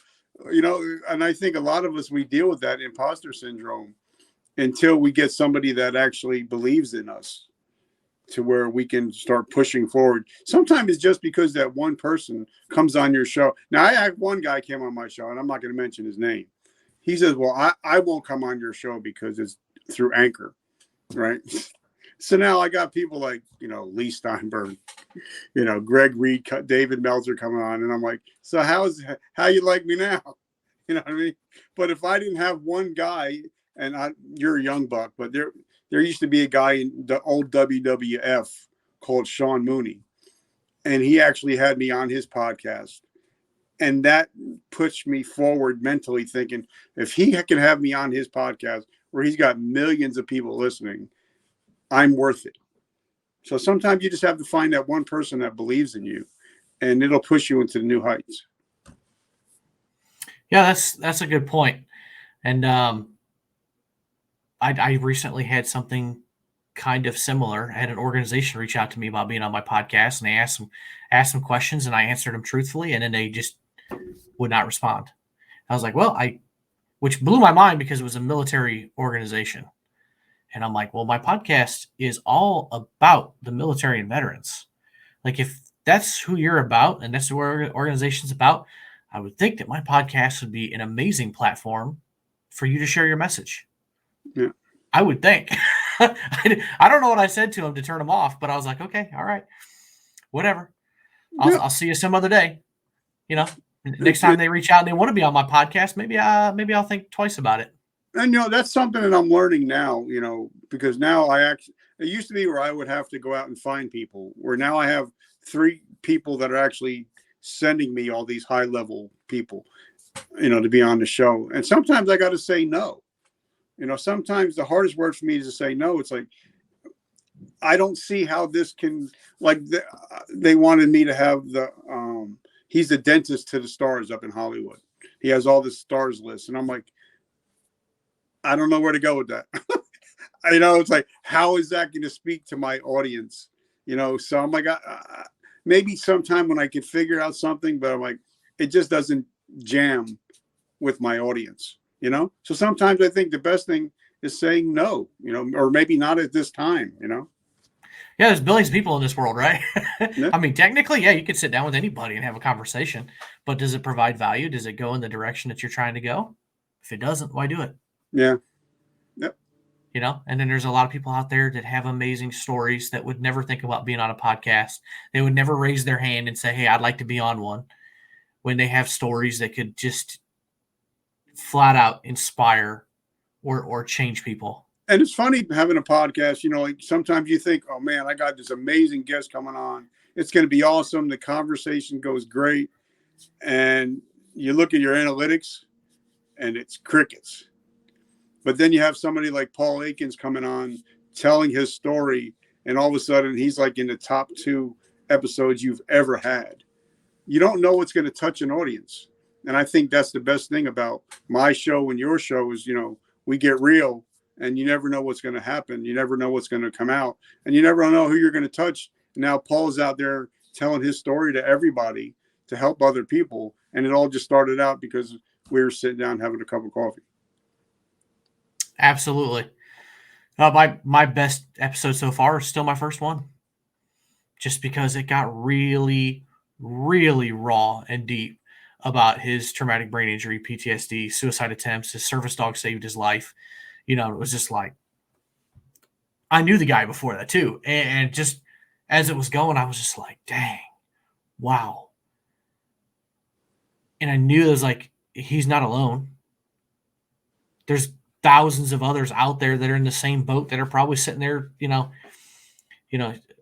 Speaker 3: And I think a lot of us, we deal with that imposter syndrome until we get somebody that actually believes in us, to where we can start pushing forward. Sometimes it's just because that one person comes on your show. Now, I had one guy came on my show, and I'm not going to mention his name. He says, well, I won't come on your show because it's through Anchor, right? So now I got people like, Lee Steinberg, Greg Reed, David Meltzer coming on. And I'm like, so how you like me now? You know what I mean? But if I didn't have one guy, and you're a young buck, but there used to be a guy in the old WWF called Sean Mooney. And he actually had me on his podcast. And that pushed me forward mentally, thinking, if he can have me on his podcast where he's got millions of people listening, I'm worth it. So sometimes you just have to find that one person that believes in you, and it'll push you into the new heights.
Speaker 2: Yeah, that's a good point. And I recently had something kind of similar. I had an organization reach out to me about being on my podcast, and they asked some questions, and I answered them truthfully, and then they just would not respond. I was like, well, which blew my mind because it was a military organization. And I'm like, well, my podcast is all about the military and veterans. Like, if that's who you're about and that's what our organization's about, I would think that my podcast would be an amazing platform for you to share your message.
Speaker 3: Yeah.
Speaker 2: I would think. I don't know what I said to him to turn him off, but I was like, okay, all right, whatever. I'll see you some other day. Next time they reach out and they want to be on my podcast, maybe I'll think twice about it.
Speaker 3: And that's something that I'm learning now, because now it used to be where I would have to go out and find people, where now I have 3 people that are actually sending me all these high level people, to be on the show. And sometimes I got to say no. Sometimes the hardest word for me is to say no. It's like, I don't see how this can, like, they wanted me to have he's the dentist to the stars up in Hollywood. He has all the stars list. And I'm like, I don't know where to go with that. It's like, how is that going to speak to my audience? So I'm like, maybe sometime when I could figure out something, but I'm like, it just doesn't jam with my audience, So sometimes I think the best thing is saying no, or maybe not at this time,
Speaker 2: Yeah, there's billions of people in this world, right?
Speaker 3: Yeah.
Speaker 2: I mean, technically, yeah, you could sit down with anybody and have a conversation, but does it provide value? Does it go in the direction that you're trying to go? If it doesn't, why do it?
Speaker 3: Yeah. Yep.
Speaker 2: You know, and then there's a lot of people out there that have amazing stories that would never think about being on a podcast. They would never raise their hand and say, hey, I'd like to be on one, when they have stories that could just flat out inspire or change people.
Speaker 3: And it's funny having a podcast, you know, like sometimes you think, oh man, I got this amazing guest coming on. It's going to be awesome. The conversation goes great. And you look at your analytics and it's crickets. But then you have somebody like Paul Akins coming on, telling his story, and all of a sudden he's like in the top 2 episodes you've ever had. You don't know what's going to touch an audience. And I think that's the best thing about my show and your show is, you know, we get real and you never know what's going to happen. You never know what's going to come out, and you never know who you're going to touch. Now Paul's out there telling his story to everybody to help other people. And it all just started out because we were sitting down having a cup of coffee.
Speaker 2: Absolutely. My best episode so far is still my first one, just because it got really, really raw and deep about his traumatic brain injury, PTSD, suicide attempts. His service dog saved his life. You know, it was just like, I knew the guy before that too. And just as it was going, I was just like, dang, wow. And I knew it was like, he's not alone. There's thousands of others out there that are in the same boat that are probably sitting there,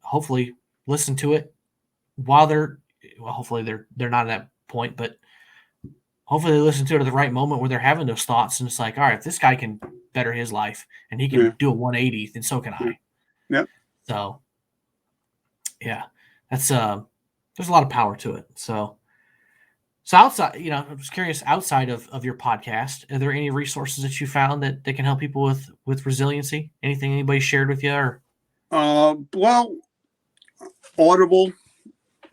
Speaker 2: hopefully listen to it while hopefully they're not at that point, but hopefully they listen to it at the right moment where they're having those thoughts. And it's like, all right, if this guy can better his life and he can do a 180, then so can I.
Speaker 3: Yep.
Speaker 2: So yeah, that's, there's a lot of power to it. So outside, I was curious, outside of your podcast, are there any resources that you found that can help people with resiliency? Anything anybody shared with you? Or
Speaker 3: well, Audible.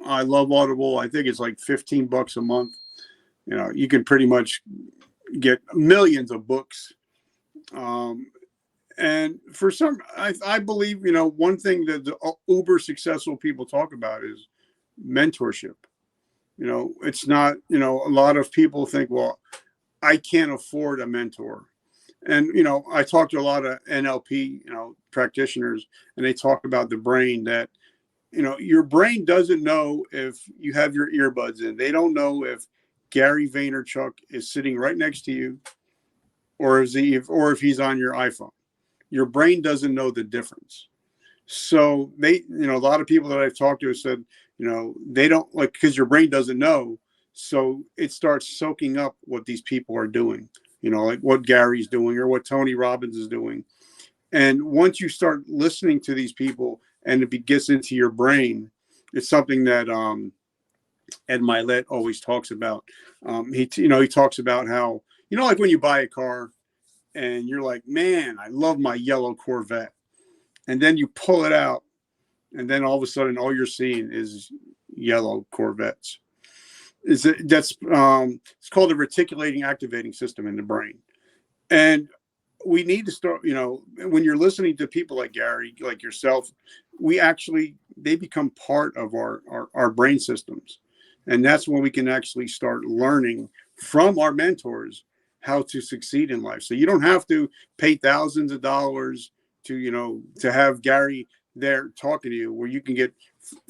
Speaker 3: I love Audible. I think it's like $15 a month. You know, you can pretty much get millions of books. And for some, I believe, one thing that the uber successful people talk about is mentorship. It's not, a lot of people think, well, I can't afford a mentor. And, I talk to a lot of NLP, practitioners, and they talk about the brain that, your brain doesn't know if you have your earbuds in. They don't know if Gary Vaynerchuk is sitting right next to you or if he's on your iPhone. Your brain doesn't know the difference. So a lot of people that I've talked to have said, they don't like, because your brain doesn't know. So it starts soaking up what these people are doing, like what Gary's doing or what Tony Robbins is doing. And once you start listening to these people and it gets into your brain, it's something that Ed Milet always talks about. He talks about how, like when you buy a car and you're like, man, I love my yellow Corvette. And then you pull it out, and then all of a sudden, all you're seeing is yellow Corvettes. It's called the reticulating activating system in the brain. And we need to start, when you're listening to people like Gary, like yourself, they become part of our brain systems. And that's when we can actually start learning from our mentors how to succeed in life. So you don't have to pay thousands of dollars to have Gary there talking to you, where you can get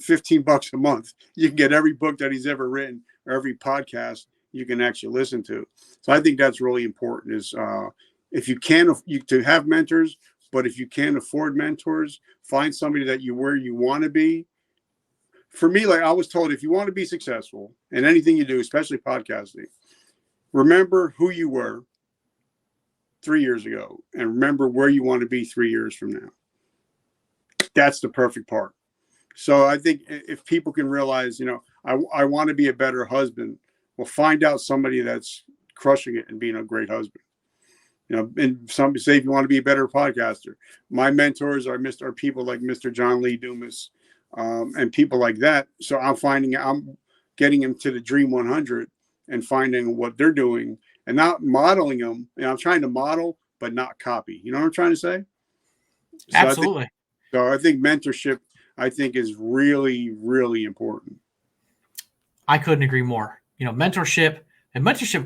Speaker 3: $15 a month. You can get every book that he's ever written or every podcast you can actually listen to. So I think that's really important is if you can, to have mentors, but if you can't afford mentors, find somebody where you want to be. For me, like I was told, if you want to be successful in anything you do, especially podcasting, remember who you were 3 years ago and remember where you want to be 3 years from now. That's the perfect part. So I think if people can realize, I want to be a better husband, well, find out somebody that's crushing it and being a great husband. And some say if you want to be a better podcaster, my mentors are people like Mr. John Lee Dumas and people like that. So I'm getting them to the Dream 100 and finding what they're doing and not modeling them. I'm trying to model, but not copy. You know what I'm trying to say? So
Speaker 2: absolutely.
Speaker 3: I think mentorship, is really, really important.
Speaker 2: I couldn't agree more. Mentorship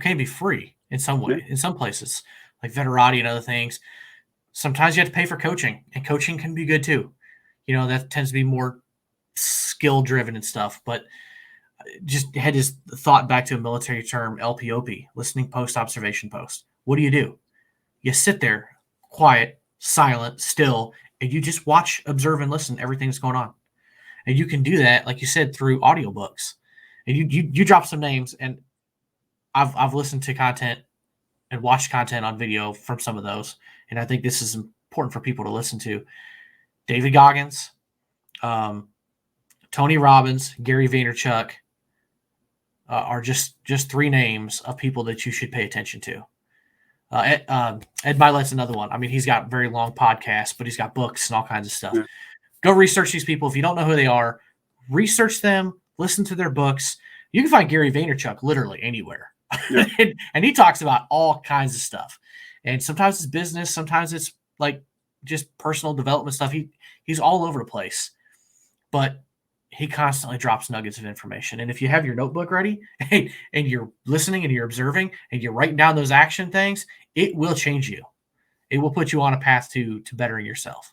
Speaker 2: can be free. in some way, in some places, like Veterati and other things. Sometimes you have to pay for coaching, and coaching can be good too. That tends to be more skill driven and stuff. But just had this thought back to a military term, LPOP, listening post, observation post. What do? You sit there, quiet, silent, still, and you just watch, observe, and listen to everything that's going on. And you can do that, like you said, through audiobooks. And you drop some names, and I've listened to content and watched content on video from some of those, and I think this is important for people to listen to. David Goggins, Tony Robbins, Gary Vaynerchuk are just three names of people that you should pay attention to. Ed Milet's another one. I mean, he's got very long podcasts, but he's got books and all kinds of stuff. Yeah. Go research these people. If you don't know who they are, research them, listen to their books. You can find Gary Vaynerchuk literally anywhere. Yeah. and he talks about all kinds of stuff. And sometimes it's business, sometimes it's like just personal development stuff. He's all over the place. But he constantly drops nuggets of information. And if you have your notebook ready and you're listening and you're observing and you're writing down those action things, it will change you. It will put you on a path to bettering yourself.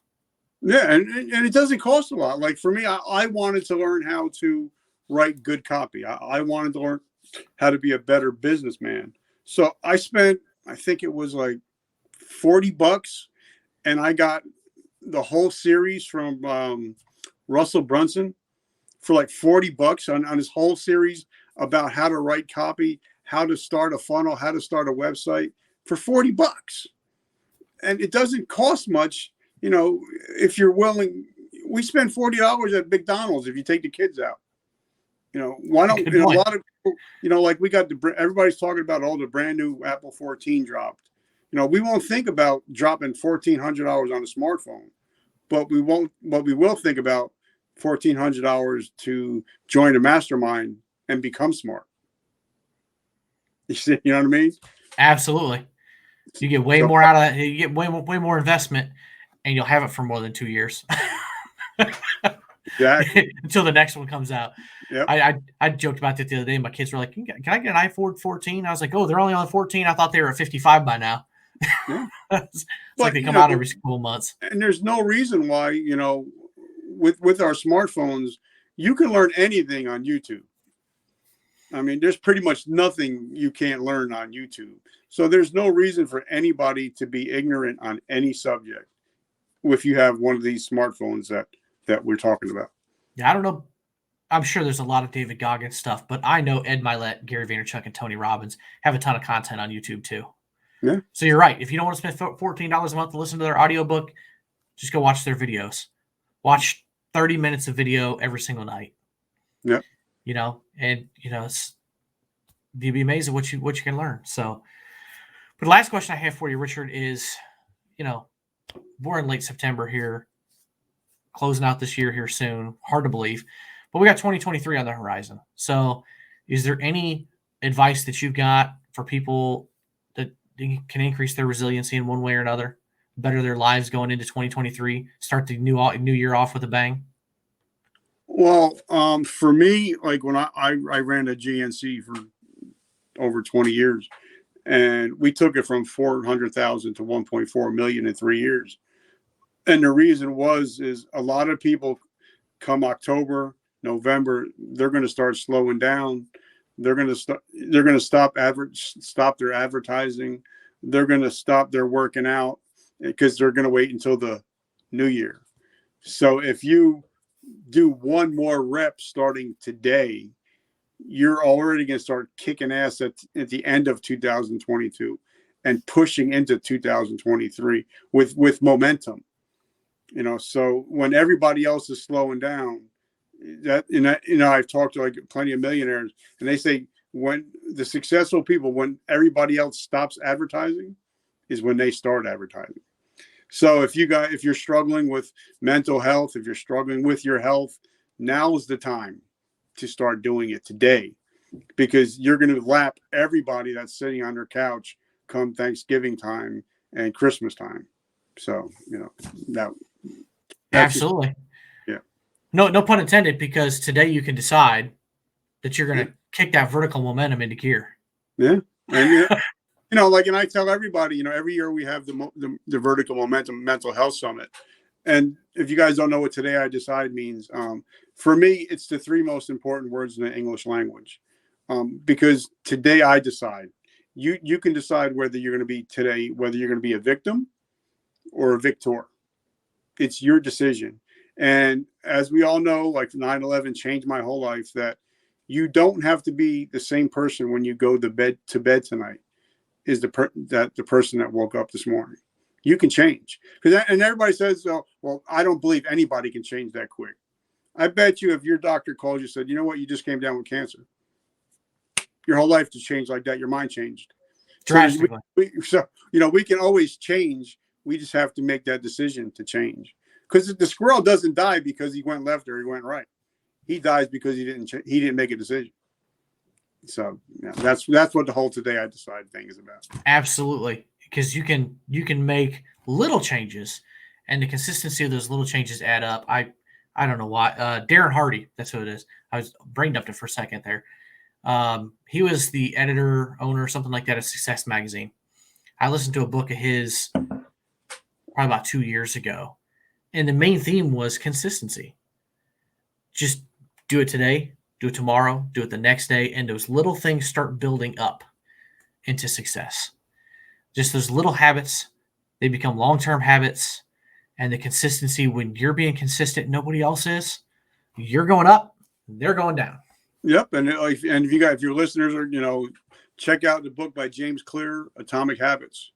Speaker 3: Yeah, and it doesn't cost a lot. Like for me, I wanted to learn how to write good copy. I wanted to learn how to be a better businessman. So I spent, I think it was like $40, and I got the whole series from Russell Brunson for like $40 on his whole series about how to write copy, how to start a funnel, how to start a website for $40. And it doesn't cost much, if you're willing. We spend $40 at McDonald's if you take the kids out. Why don't a lot of people, like we got everybody's talking about all the brand new Apple 14 dropped. We won't think about dropping $1,400 on a smartphone, but we will think about $1,400 to join a mastermind and become smart. You know what I mean?
Speaker 2: Absolutely. You get way more out of it. You get way more investment, and you'll have it for more than 2 years.
Speaker 3: Exactly.
Speaker 2: Until the next one comes out.
Speaker 3: Yep.
Speaker 2: I joked about that the other day. My kids were like, "Can I get an iPhone 14?" I was like, "Oh, they're only on 14. I thought they were at 55 by now." Yeah. It's like they come out every couple months.
Speaker 3: And there's no reason why, with our smartphones, you can learn anything on YouTube. I mean, there's pretty much nothing you can't learn on YouTube. So there's no reason for anybody to be ignorant on any subject if you have one of these smartphones that we're talking about.
Speaker 2: Yeah, I don't know. I'm sure there's a lot of David Goggins stuff, but I know Ed Milet, Gary Vaynerchuk, and Tony Robbins have a ton of content on YouTube too.
Speaker 3: Yeah.
Speaker 2: So you're right. If you don't want to spend $14 a month to listen to their audiobook, just go watch their videos. Watch 30 minutes of video every single night.
Speaker 3: Yeah.
Speaker 2: And you'd be amazed at what you can learn. So, but the last question I have for you, Richard, is, we're in late September here, closing out this year here soon. Hard to believe, but we got 2023 on the horizon. So is there any advice that you've got for people that can increase their resiliency in one way or another, better their lives going into 2023, start the new year off with a bang?
Speaker 3: Well, for me, like when I ran a GNC for over 20 years, and we took it from 400,000 to 1.4 million in 3 years. And the reason is a lot of people come October, November, they're going to start slowing down. They're going to stop their advertising. They're going to stop their working out because they're going to wait until the new year. So if you do one more rep starting today, you're already going to start kicking ass at the end of 2022 and pushing into 2023 with momentum. So when everybody else is slowing down, I've talked to like plenty of millionaires, and they say when the successful people, when everybody else stops advertising, is when they start advertising. So if you're struggling with mental health, if you're struggling with your health, now is the time to start doing it today, because you're going to lap everybody that's sitting on their couch come Thanksgiving time and Christmas time. So,
Speaker 2: absolutely.
Speaker 3: Yeah.
Speaker 2: No pun intended, because today you can decide that you're going to kick that vertical momentum into gear.
Speaker 3: Yeah. And Like, and I tell everybody, every year we have the Vertical Momentum Mental Health Summit. And if you guys don't know what Today I Decide means, for me, it's the three most important words in the English language. Because today I decide. You can decide whether you're going to be today, whether you're going to be a victim or a victor. It's your decision. And as we all know, like 9/11 changed my whole life, that you don't have to be the same person when you go to bed tonight is the person that woke up this morning. You can change. And everybody says, oh, well, I don't believe anybody can change that quick. I bet you if your doctor called you and said, you know what, you just came down with cancer, your whole life just changed like that. Your mind changed.
Speaker 2: Drastically.
Speaker 3: So we can always change. We just have to make that decision to change. Because the squirrel doesn't die because he went left or he went right. He dies because he didn't make a decision. So that's what the whole Today I Decide thing is about.
Speaker 2: Absolutely, because you can make little changes, and the consistency of those little changes add up. I don't know why. Darren Hardy, that's who it is. I was brain dumped it for a second there. He was the editor, owner, something like that of Success Magazine. I listened to a book of his probably about 2 years ago, and the main theme was consistency. Just do it today, do it tomorrow, do it the next day, and those little things start building up into success. Just those little habits, they become long-term habits, and the consistency, when you're being consistent, nobody else is, you're going up, they're going down.
Speaker 3: Yep, and if your listeners are, check out the book by James Clear, Atomic Habits.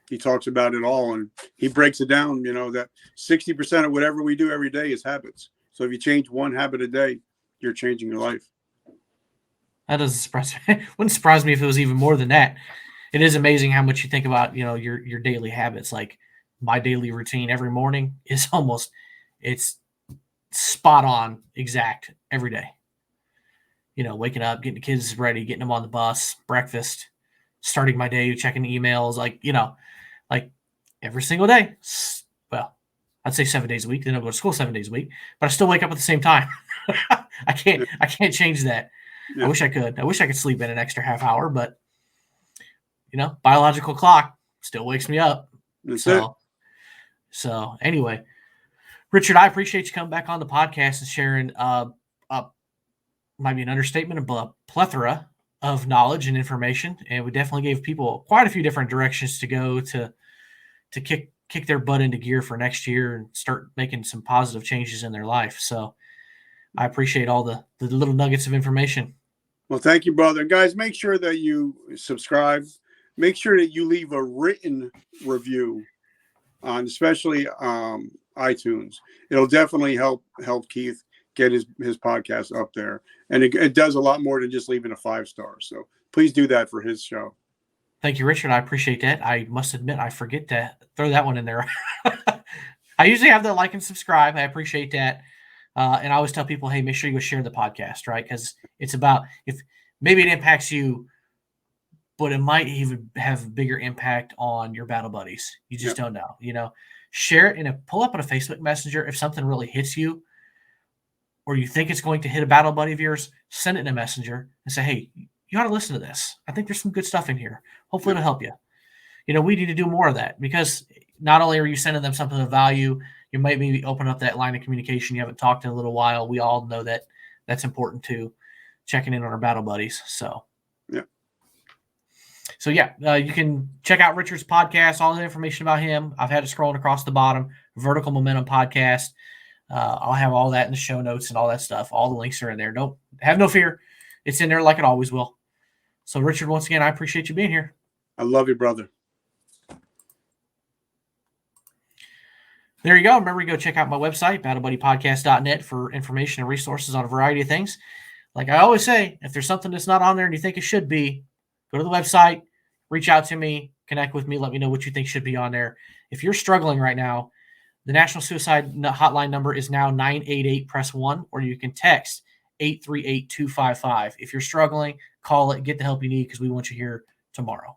Speaker 3: He talks about it all, and he breaks it down, that 60% of whatever we do every day is habits. So if you change one habit a day, you're changing your life.
Speaker 2: That doesn't surprise me. Wouldn't surprise me if it was even more than that. It is amazing how much you think about, your daily habits. Like my daily routine every morning is it's spot on exact every day. Waking up, getting the kids ready, getting them on the bus, breakfast, starting my day, checking emails, like every single day. Well, I'd say 7 days a week. Then I go to school 7 days a week, but I still wake up at the same time. I can't change that. Yeah. I wish I could. I wish I could sleep in an extra half hour, but biological clock still wakes me up.
Speaker 3: That's it.
Speaker 2: So anyway, Richard, I appreciate you coming back on the podcast and sharing might be an understatement, a plethora of knowledge and information. And we definitely gave people quite a few different directions to go to kick their butt into gear for next year and start making some positive changes in their life. So I appreciate all the little nuggets of information.
Speaker 3: Well, thank you, brother. Guys, make sure that you subscribe. Make sure that you leave a written review on especially iTunes. It'll definitely help Keith get his podcast up there. And it does a lot more than just leaving a 5-star. So please do that for his show.
Speaker 2: Thank you, Richard. I appreciate that. I must admit, I forget to throw that one in there. I usually have the like and subscribe. I appreciate that. And I always tell people, hey, make sure you go share the podcast, right? Because it's about, if maybe it impacts you, but it might even have a bigger impact on your battle buddies. You just don't know, share it and pull up on a Facebook Messenger. If something really hits you or you think it's going to hit a battle buddy of yours, send it in a messenger and say, hey, you ought to listen to this. I think there's some good stuff in here. Hopefully it'll help you. We need to do more of that, because not only are you sending them something of value, you might maybe open up that line of communication you haven't talked in a little while. We all know that that's important too, checking in on our battle buddies. So you can check out Richard's podcast, all the information about him. I've had it scrolling across the bottom, Vertical Momentum Podcast. I'll have all that in the show notes and all that stuff. All the links are in there. Have no fear. It's in there like it always will. So, Richard, once again, I appreciate you being here.
Speaker 3: I love you, brother.
Speaker 2: There you go. Remember to go check out my website, battlebuddypodcast.net, for information and resources on a variety of things. Like I always say, if there's something that's not on there and you think it should be, go to the website, reach out to me, connect with me, let me know what you think should be on there. If you're struggling right now, the National Suicide Hotline number is now 988-press-1, or you can text 838-255. If you're struggling, call it, get the help you need, because we want you here tomorrow.